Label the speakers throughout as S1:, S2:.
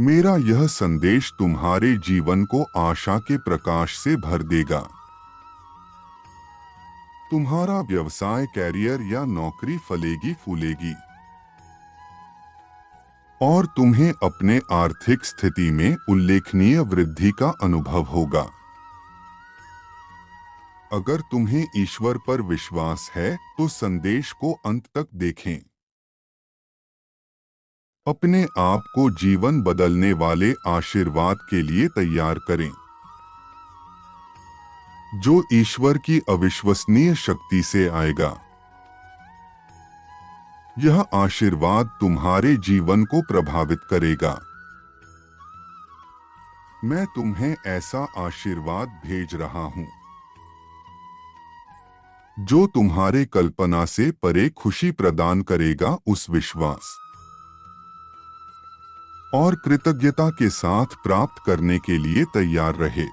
S1: मेरा यह संदेश तुम्हारे जीवन को आशा के प्रकाश से भर देगा। तुम्हारा व्यवसाय, कैरियर या नौकरी फलेगी फूलेगी और तुम्हें अपने आर्थिक स्थिति में उल्लेखनीय वृद्धि का अनुभव होगा। अगर तुम्हें ईश्वर पर विश्वास है तो संदेश को अंत तक देखें। अपने आप को जीवन बदलने वाले आशीर्वाद के लिए तैयार करें, जो ईश्वर की अविश्वसनीय शक्ति से आएगा। यह आशीर्वाद तुम्हारे जीवन को प्रभावित करेगा। मैं तुम्हें ऐसा आशीर्वाद भेज रहा हूं जो तुम्हारे कल्पना से परे खुशी प्रदान करेगा। उस विश्वास और कृतज्ञता के साथ प्राप्त करने के लिए तैयार रहे।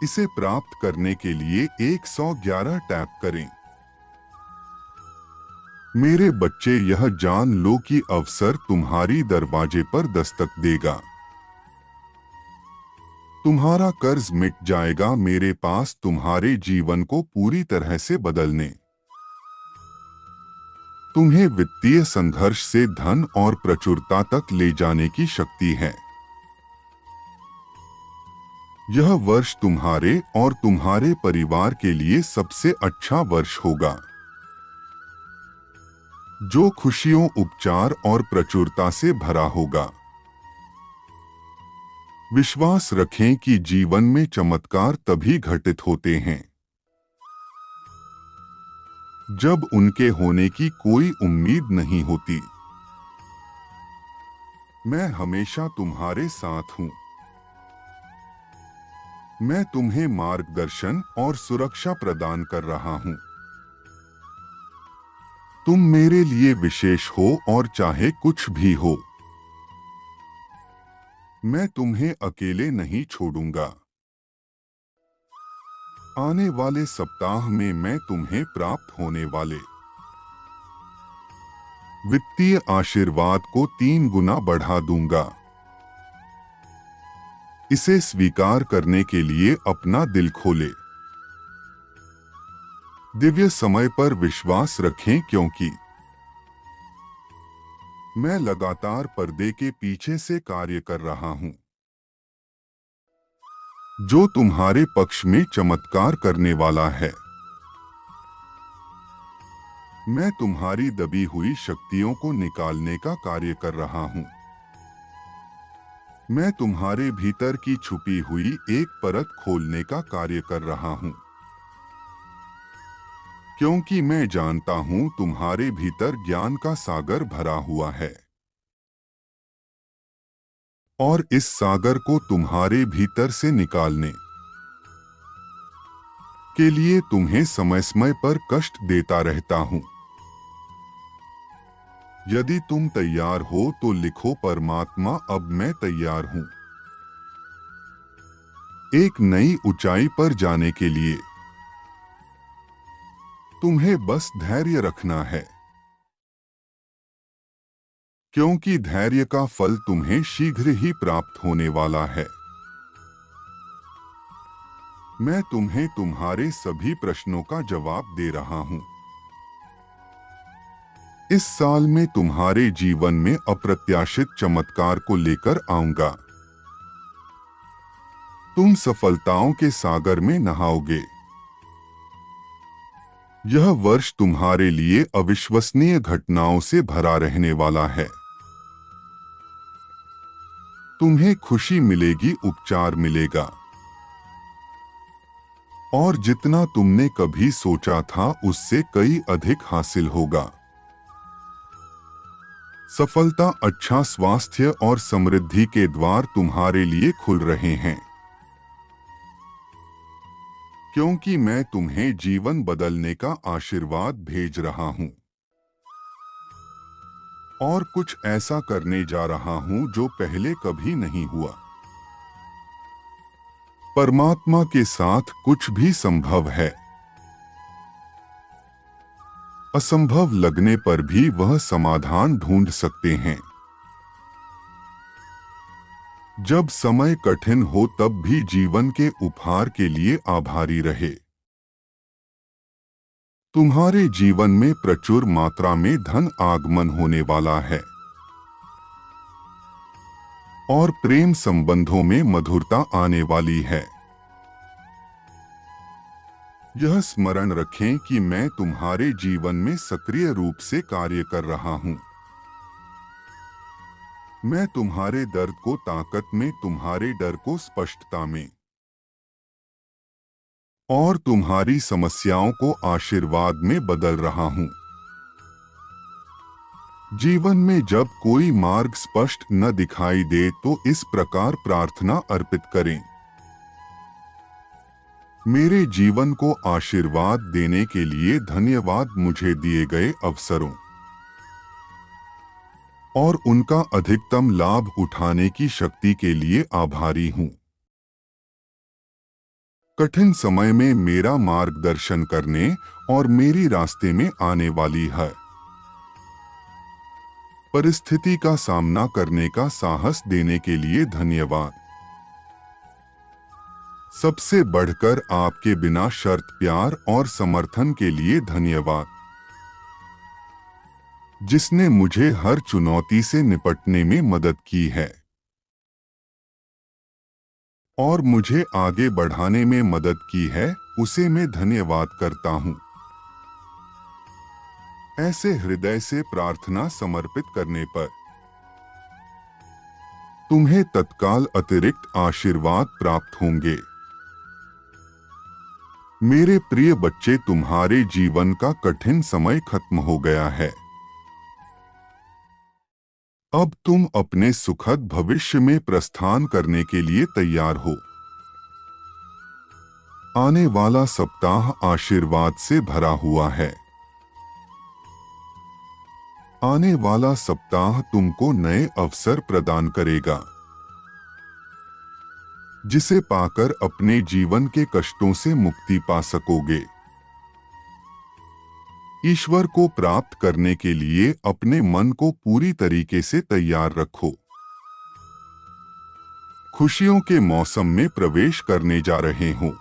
S1: इसे प्राप्त करने के लिए 111 टैप करें। मेरे बच्चे, यह जान लो कि अवसर तुम्हारी दरवाजे पर दस्तक देगा। तुम्हारा कर्ज मिट जाएगा। मेरे पास तुम्हारे जीवन को पूरी तरह से बदलने, तुम्हें वित्तीय संघर्ष से धन और प्रचुरता तक ले जाने की शक्ति है। यह वर्ष तुम्हारे और तुम्हारे परिवार के लिए सबसे अच्छा वर्ष होगा, जो खुशियों, उपचार और प्रचुरता से भरा होगा। विश्वास रखें कि जीवन में चमत्कार तभी घटित होते हैं जब उनके होने की कोई उम्मीद नहीं होती। मैं हमेशा तुम्हारे साथ हूं। मैं तुम्हें मार्गदर्शन और सुरक्षा प्रदान कर रहा हूं। तुम मेरे लिए विशेष हो और चाहे कुछ भी हो, मैं तुम्हें अकेले नहीं छोड़ूंगा। आने वाले सप्ताह में मैं तुम्हें प्राप्त होने वाले वित्तीय आशीर्वाद को 3 गुना बढ़ा दूंगा। इसे स्वीकार करने के लिए अपना दिल खोले। दिव्य समय पर विश्वास रखें, क्योंकि मैं लगातार पर्दे के पीछे से कार्य कर रहा हूं, जो तुम्हारे पक्ष में चमत्कार करने वाला है। मैं तुम्हारी दबी हुई शक्तियों को निकालने का कार्य कर रहा हूं। मैं तुम्हारे भीतर की छुपी हुई एक परत खोलने का कार्य कर रहा हूं, क्योंकि मैं जानता हूं तुम्हारे भीतर ज्ञान का सागर भरा हुआ है और इस सागर को तुम्हारे भीतर से निकालने के लिए तुम्हें समय समय पर कष्ट देता रहता हूं। यदि तुम तैयार हो तो लिखो, परमात्मा, अब मैं तैयार हूं एक नई ऊंचाई पर जाने के लिए। तुम्हें बस धैर्य रखना है, क्योंकि धैर्य का फल तुम्हें शीघ्र ही प्राप्त होने वाला है। मैं तुम्हें तुम्हारे सभी प्रश्नों का जवाब दे रहा हूं। इस साल में तुम्हारे जीवन में अप्रत्याशित चमत्कार को लेकर आऊंगा। तुम सफलताओं के सागर में नहाओगे। यह वर्ष तुम्हारे लिए अविश्वसनीय घटनाओं से भरा रहने वाला है। तुम्हें खुशी मिलेगी, उपचार मिलेगा और जितना तुमने कभी सोचा था उससे कई अधिक हासिल होगा। सफलता, अच्छा स्वास्थ्य और समृद्धि के द्वार तुम्हारे लिए खुल रहे हैं, क्योंकि मैं तुम्हें जीवन बदलने का आशीर्वाद भेज रहा हूं और कुछ ऐसा करने जा रहा हूं जो पहले कभी नहीं हुआ। परमात्मा के साथ कुछ भी संभव है। असंभव लगने पर भी वह समाधान ढूंढ सकते हैं। जब समय कठिन हो तब भी जीवन के उपहार के लिए आभारी रहे। तुम्हारे जीवन में प्रचुर मात्रा में धन आगमन होने वाला है और प्रेम संबंधों में मधुरता आने वाली है। यह स्मरण रखें कि मैं तुम्हारे जीवन में सक्रिय रूप से कार्य कर रहा हूं। मैं तुम्हारे दर्द को ताकत में, तुम्हारे डर को स्पष्टता में और तुम्हारी समस्याओं को आशीर्वाद में बदल रहा हूं। जीवन में जब कोई मार्ग स्पष्ट न दिखाई दे तो इस प्रकार प्रार्थना अर्पित करें। मेरे जीवन को आशीर्वाद देने के लिए धन्यवाद, मुझे दिए गए अवसरों और उनका अधिकतम लाभ उठाने की शक्ति के लिए आभारी हूं। कठिन समय में मेरा मार्गदर्शन करने और मेरी रास्ते में आने वाली है परिस्थिति का सामना करने का साहस देने के लिए धन्यवाद। सबसे बढ़कर आपके बिना शर्त प्यार और समर्थन के लिए धन्यवाद, जिसने मुझे हर चुनौती से निपटने में मदद की है और मुझे आगे बढ़ाने में मदद की है, उसे मैं धन्यवाद करता हूं। ऐसे हृदय से प्रार्थना समर्पित करने पर तुम्हें तत्काल अतिरिक्त आशीर्वाद प्राप्त होंगे। मेरे प्रिय बच्चे, तुम्हारे जीवन का कठिन समय खत्म हो गया है। अब तुम अपने सुखद भविष्य में प्रस्थान करने के लिए तैयार हो। आने वाला सप्ताह आशीर्वाद से भरा हुआ है। आने वाला सप्ताह तुमको नए अवसर प्रदान करेगा, जिसे पाकर अपने जीवन के कष्टों से मुक्ति पा सकोगे। ईश्वर को प्राप्त करने के लिए अपने मन को पूरी तरीके से तैयार रखो। खुशियों के मौसम में प्रवेश करने जा रहे हो।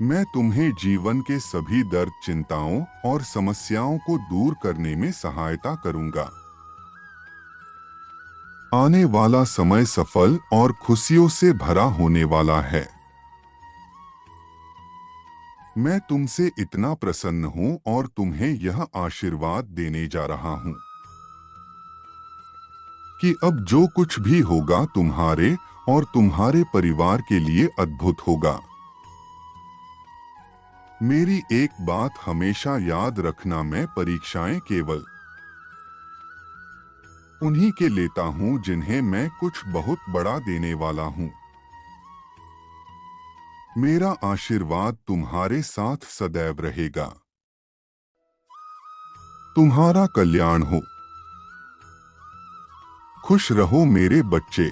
S1: मैं तुम्हें जीवन के सभी दर्द, चिंताओं और समस्याओं को दूर करने में सहायता करूंगा। आने वाला समय सफल और खुशियों से भरा होने वाला है। मैं तुमसे इतना प्रसन्न हूं और तुम्हें यह आशीर्वाद देने जा रहा हूं कि अब जो कुछ भी होगा तुम्हारे और तुम्हारे परिवार के लिए अद्भुत होगा। मेरी एक बात हमेशा याद रखना, मैं परीक्षाएं केवल उन्हीं के लेता हूं जिन्हें मैं कुछ बहुत बड़ा देने वाला हूं। मेरा आशीर्वाद तुम्हारे साथ सदैव रहेगा। तुम्हारा कल्याण हो। खुश रहो मेरे बच्चे।